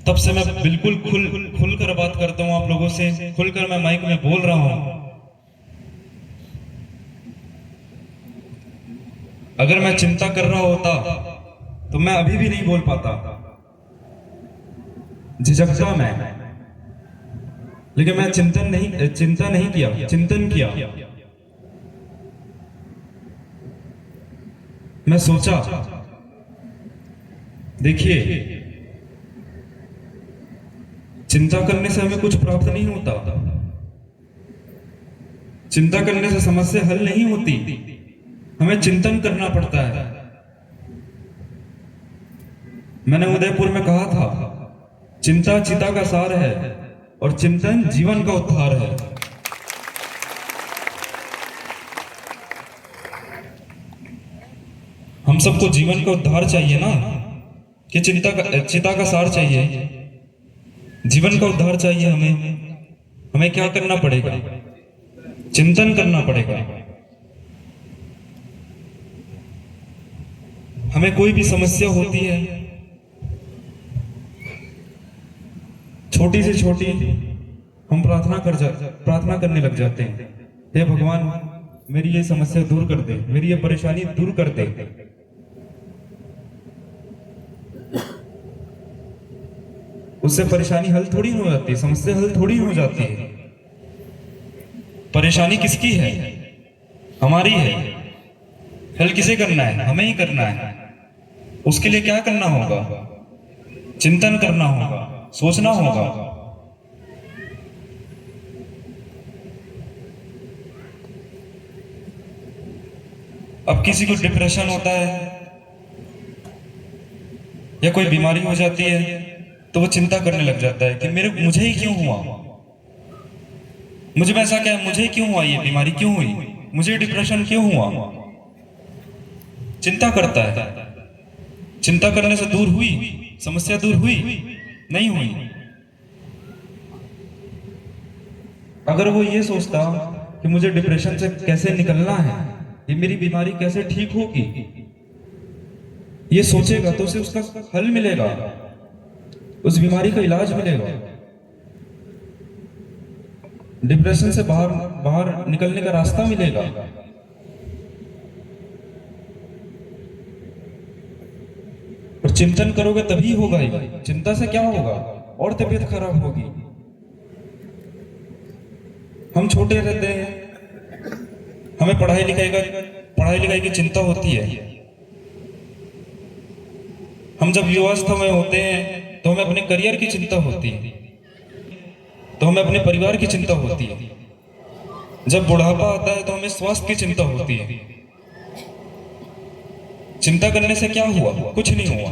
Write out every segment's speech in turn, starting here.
तब से मैं बिल्कुल खुलकर बात करता हूँ आप लोगों से, खुलकर मैं माइक में बोल रहा हूँ। अगर मैं चिंता कर रहा होता तो मैं अभी भी नहीं बोल पाता, झिझकता मैं। लेकिन मैं चिंता नहीं किया, चिंतन किया। मैं सोचा, देखिए, चिंता करने से हमें कुछ प्राप्त नहीं होता, चिंता करने से समस्या हल नहीं होती, हमें चिंतन करना पड़ता है। मैंने उदयपुर में कहा था, चिंता चिता का सार है और चिंतन जीवन का उद्धार है। हम सबको जीवन का उद्धार चाहिए ना, कि चिता का सार चाहिए, जीवन का उद्धार चाहिए। हमें क्या करना पड़ेगा? चिंतन करना पड़ेगा। हमें कोई भी समस्या होती है, छोटी से छोटी, हम प्रार्थना करने लग जाते हैं, हे भगवान मेरी ये समस्या दूर कर दे, मेरी ये परेशानी दूर कर दे। उससे परेशानी हल थोड़ी हो जाती, समस्या हल थोड़ी हो जाती है। परेशानी किसकी है? हमारी है। हल किसे करना है? हमें ही करना है। उसके लिए क्या करना होगा? चिंतन करना होगा, सोचना होगा। अब किसी को डिप्रेशन होता है या कोई बीमारी हो जाती है तो वो चिंता करने लग जाता है कि मुझे ही क्यों हुआ, मुझे में ऐसा क्या है, मुझे क्यों हुआ, ये बीमारी क्यों हुई, मुझे डिप्रेशन क्यों हुआ। चिंता करता है। चिंता करने से दूर हुई समस्या? दूर हुई? नहीं हुई। अगर वो ये सोचता कि मुझे डिप्रेशन से कैसे निकलना है, ये मेरी बीमारी कैसे ठीक होगी, ये सोचेगा तो उसे उसका हल मिलेगा, उस बीमारी का इलाज मिलेगा। डिप्रेशन से बाहर बाहर निकलने का रास्ता मिलेगा। और चिंतन करोगे तभी होगा ही। चिंता से क्या होगा? और तबीयत खराब होगी। हम छोटे रहते हैं, हमें पढ़ाई लिखाई की चिंता होती है। हम जब युवावस्था में होते हैं तो हमें अपने करियर की चिंता होती है, तो हमें अपने परिवार की चिंता होती है। जब बुढ़ापा आता है तो हमें स्वास्थ्य की चिंता होती है। चिंता करने से क्या हुआ? कुछ नहीं हुआ।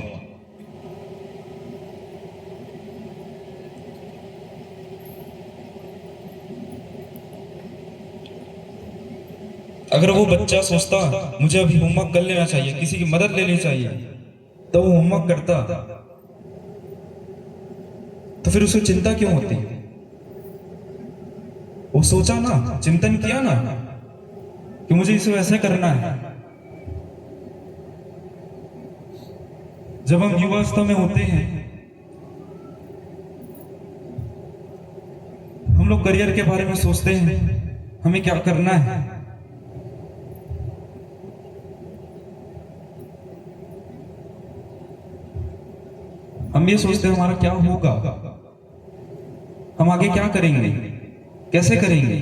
अगर वो बच्चा सोचता मुझे अभी होमवर्क कर लेना चाहिए, किसी की मदद लेनी चाहिए, तो वो होमवर्क करता, तो फिर उसे चिंता क्यों होती? वो सोचा ना, चिंतन किया ना कि मुझे इसे वैसे करना है। जब हम युवावस्था में होते हैं, हम लोग करियर के बारे में सोचते हैं, हमें क्या करना है। हम ये सोचते हैं हमारा क्या होगा, हम आगे क्या करेंगे, कैसे करेंगे,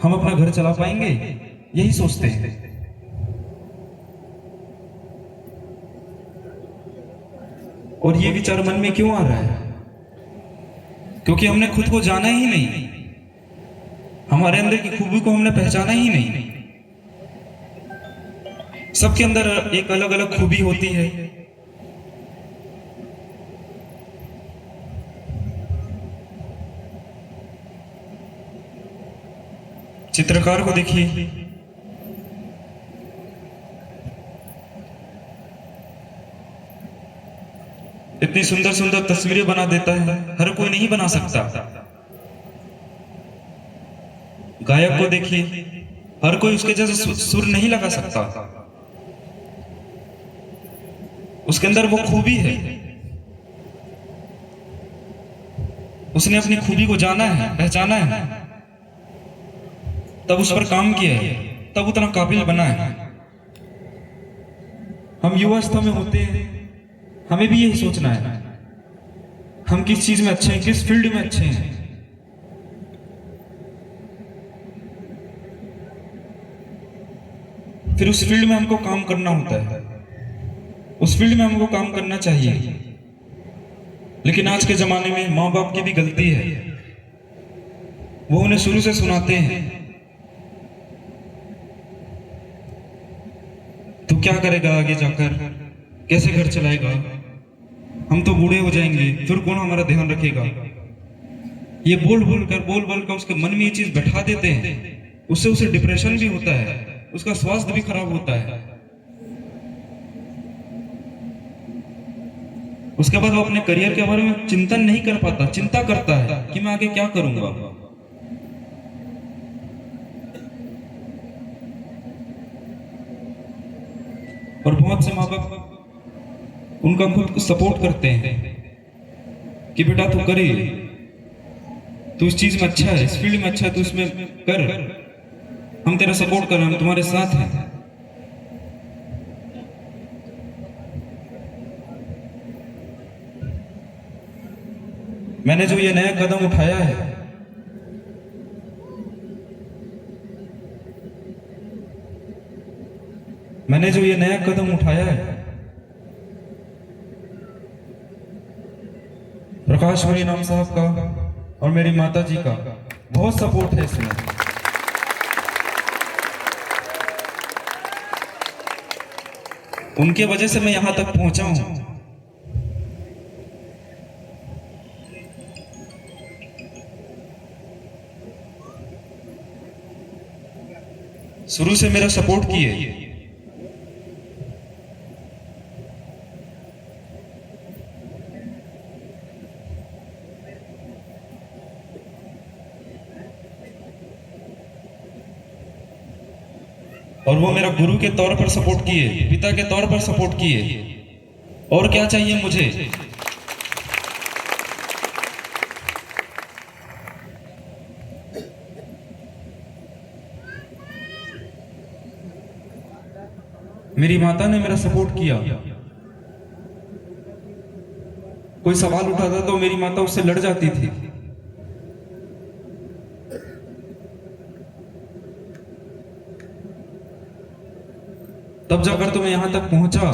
हम अपना घर चला पाएंगे, यही सोचते हैं। और ये विचार मन में क्यों आ रहा है? क्योंकि हमने खुद को जाना ही नहीं, हमारे अंदर की खूबी को हमने पहचाना ही नहीं। सबके अंदर एक अलग अलग खूबी होती है। चित्रकार को देखिए, इतनी सुंदर सुंदर तस्वीरें बना देता है, हर कोई नहीं बना सकता। गायक को देखिए, हर कोई उसके जैसे सुर नहीं लगा सकता। उसके अंदर वो खूबी है, उसने अपनी खूबी को जाना है, पहचाना है, तब उस पर काम किया है, तब उतना काबिल बना है। हम युवावस्था में होते हैं, हमें भी यही सोचना है हम किस चीज में अच्छे हैं, किस फील्ड में अच्छे हैं। फिर उस फील्ड में हमको काम करना होता है, उस फील्ड में हमको काम करना चाहिए। लेकिन आज के जमाने में माँ बाप की भी गलती है, वो उन्हें शुरू से सुनाते हैं तू क्या करेगा आगे जाकर, कैसे घर चलाएगा, हम तो बूढ़े हो जाएंगे, फिर कौन हमारा ध्यान रखेगा। ये बोल बोल कर उसके मन में ये चीज बैठा देते हैं, उससे उसे डिप्रेशन भी होता है, उसका स्वास्थ्य भी खराब होता है। उसके बाद वो अपने करियर के बारे में चिंतन नहीं कर पाता, चिंता करता है कि मैं आगे क्या करूंगा। और बहुत से माँ बाप उनका खुद सपोर्ट करते हैं कि बेटा तू करे, तू इस चीज में अच्छा है, इस फील्ड में अच्छा है, तू इसमें कर, हम तेरा सपोर्ट कर रहे हैं, हम तुम्हारे साथ हैं। मैंने जो ये नया कदम उठाया है, मैंने जो ये नया कदम उठाया है, प्रकाश हरिनाम साहब का और मेरी माता जी का बहुत सपोर्ट है इसमें। उनके वजह से मैं यहां तक पहुंचा हूं। शुरू से मेरा सपोर्ट किए, और वो मेरा गुरु के तौर पर सपोर्ट किए, पिता के तौर पर सपोर्ट किए। और क्या चाहिए मुझे। मेरी माता ने मेरा सपोर्ट किया। कोई सवाल उठाता तो मेरी माता उससे लड़ जाती थी। तब जाकर तो मैं यहां तक पहुंचा।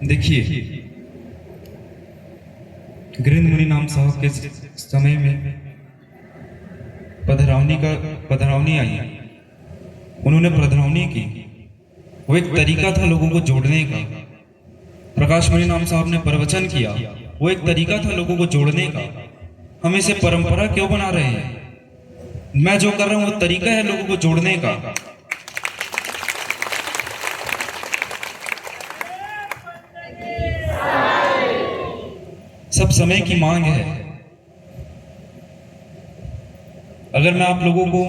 देखिए, गृहस्थ मुनि नाम साहब के समय में पधरावनी आई, उन्होंने पधरावनी की। वो एक तरीका था लोगों को जोड़ने का। प्रकाश मुनि नाम साहब ने प्रवचन किया, वो एक तरीका था लोगों को जोड़ने का। हम इसे परंपरा क्यों बना रहे हैं। मैं जो कर रहा हूं वो तरीका है लोगों को जोड़ने का। सब समय की मांग है। अगर मैं आप लोगों को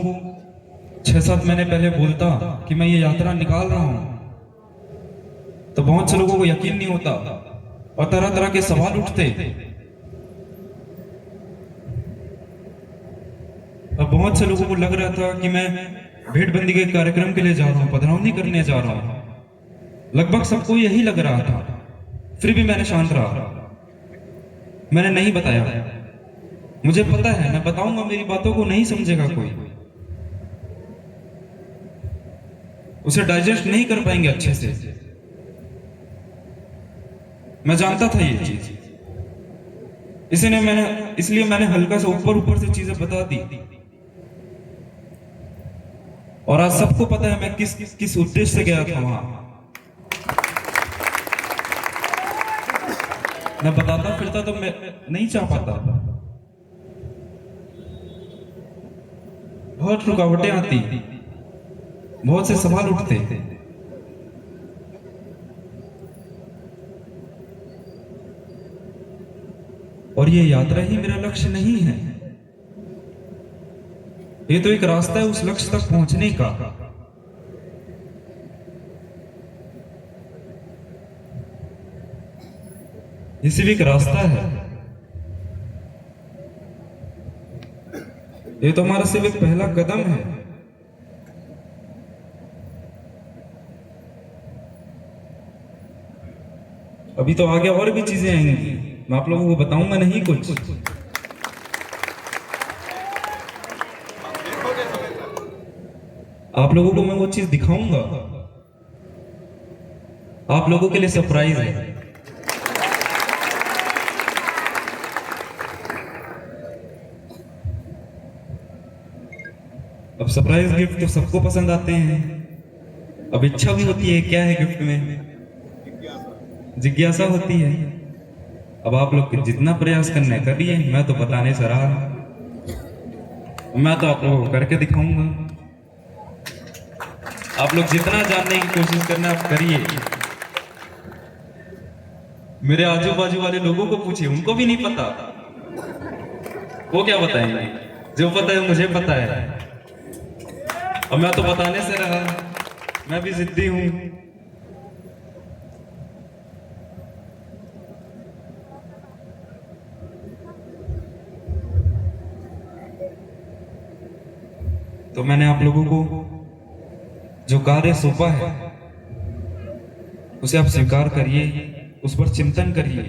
6-7 महीने पहले बोलता कि मैं ये यात्रा निकाल रहा हूं, तो बहुत से लोगों को यकीन नहीं होता और तरह तरह के सवाल उठते। और बहुत से लोगों को लग रहा था कि मैं भेंटबंदी के कार्यक्रम के लिए जा रहा हूं, पधरावनी करने जा रहा हूं। लगभग सबको यही लग रहा था। फिर भी मैंने शांत रहा, मैंने नहीं बताया। मुझे पता है मैं बताऊंगा मेरी बातों को नहीं समझेगा कोई, उसे डाइजेस्ट नहीं कर पाएंगे अच्छे से। मैं जानता था ये चीज, इसलिए मैंने हल्का सा ऊपर से चीजें बता दी। और आज सबको पता है मैं किस उद्देश्य से गया था वहां। मैं बताता फिरता तो मैं नहीं चाह पाता। बहुत रुकावटें आती, बहुत से सवाल उठते। और ये यात्रा ही मेरा लक्ष्य नहीं है। ये तो एक रास्ता है उस लक्ष्य तक पहुंचने का। ये सिर्फ एक रास्ता है। ये तो हमारा सिर्फ एक पहला कदम है। अभी तो आगे और भी चीजें आएंगी, मैं आप लोगों को बताऊंगा नहीं कुछ। आप लोगों को मैं वो चीज दिखाऊंगा। आप लोगों के लिए सरप्राइज है। अब सरप्राइज गिफ्ट तो सबको पसंद आते हैं। अब इच्छा भी होती है, क्या है गिफ्ट में? जिज्ञासा होती है। अब आप लोग जितना प्रयास करना है करिए, मैं तो बताने से रहा, मैं तो आप लोगों को करके दिखाऊंगा। आप लोग जितना जानने की कोशिश करना आप करिए। मेरे आजू बाजू वाले लोगों को पूछिए, उनको भी नहीं पता। वो क्या बताएंगे? जो पता है मुझे पता है। अब मैं तो बताने से रहा, मैं भी जिद्दी हूं। तो मैंने आप लोगों को जो कार्य सौंपा है उसे आप स्वीकार करिए, उस पर चिंतन करिए।